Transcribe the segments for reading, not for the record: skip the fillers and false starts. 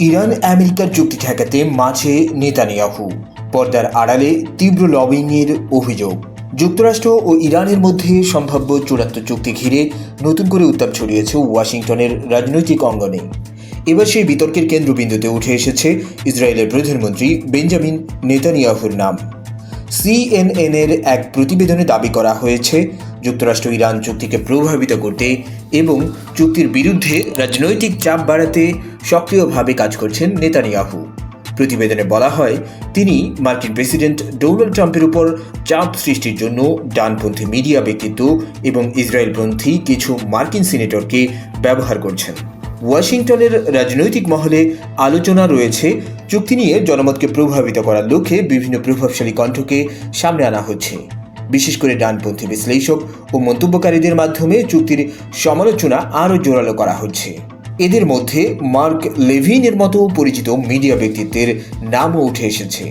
Iran আমেরিকার চুক্তি ঠেকাতে মাঝে নেতানিয়াহু, পর্দার আড়ালে তীব্র লবিংয়ের অভিযোগ। যুক্তরাষ্ট্র ও ইরানের মধ্যে সম্ভাব্য চূড়ান্ত চুক্তি ঘিরে নতুন করে উত্তাপ ছড়িয়েছে ওয়াশিংটনের রাজনৈতিক অঙ্গনে। এবার সেই বিতর্কের কেন্দ্রবিন্দুতে উঠে এসেছে ইসরায়েলের প্রধানমন্ত্রী বেঞ্জামিন নেতানিয়াহুর নাম। সিএনএনের এক প্রতিবেদনে দাবি করা হয়েছে, যুক্তরাষ্ট্র ইরান চুক্তিকে প্রভাবিত করতে এবং চুক্তির বিরুদ্ধে রাজনৈতিক চাপ বাড়াতে সক্রিয়ভাবে কাজ করছেন নেতানিয়াহু। প্রতিবেদনে বলা হয়, তিনি মার্কিন প্রেসিডেন্ট ডোনাল্ড ট্রাম্পের উপর চাপ সৃষ্টির জন্য ডানপন্থী মিডিয়া ব্যক্তিত্ব এবং ইসরায়েলপন্থী কিছু মার্কিন সিনেটরকে ব্যবহার করছেন। ওয়াশিংটনের রাজনৈতিক মহলে আলোচনা রয়েছে, চুক্তি নিয়ে জনমতকে প্রভাবিত করার লক্ষ্যে বিভিন্ন প্রভাবশালী কণ্ঠকে সামনে আনা হচ্ছে। বিশেষ করে ডানপন্থী বিশ্লেষক ও মন্তব্যকারীদের মাধ্যমে চুক্তির সমালোচনা আরও জোরালো করা হচ্ছে। এদের মধ্যে মার্ক লেভিনের মতো পরিচিত মিডিয়া ব্যক্তিত্বের নামও উঠে এসেছে।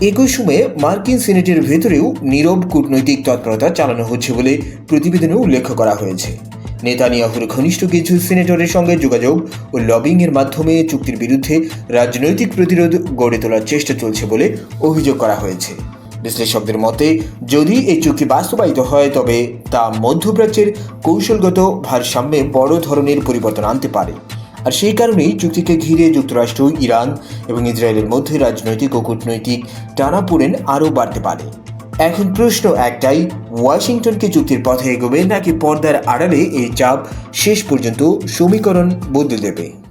একই সময়ে মার্কিন সিনেটের ভেতরেও নীরব কূটনৈতিক তৎপরতা চালানো হচ্ছে বলে প্রতিবেদনে উল্লেখ করা হয়েছে। নেতানিয়াহুর ঘনিষ্ঠ কিছু সিনেটরের সঙ্গে যোগাযোগ ও লবিংয়ের মাধ্যমে চুক্তির বিরুদ্ধে রাজনৈতিক প্রতিরোধ গড়ে তোলার চেষ্টা চলছে বলে অভিযোগ করা হয়েছে। বিশ্লেষকদের মতে, যদি এই চুক্তি বাস্তবায়িত হয় তবে তা মধ্যপ্রাচ্যের কৌশলগত ভারসাম্যে বড় ধরনের পরিবর্তন আনতে পারে। আর সেই কারণেই চুক্তিকে ঘিরে যুক্তরাষ্ট্র, ইরান এবং ইসরায়েলের মধ্যে রাজনৈতিক ও কূটনৈতিক টানাপোড়েন আরও বাড়তে পারে। এখন প্রশ্ন একটাই, ওয়াশিংটনকে চুক্তির পথে এগোবে নাকি পর্দার আড়ালে এই চাপ শেষ পর্যন্ত সমীকরণ বদলে দেবে?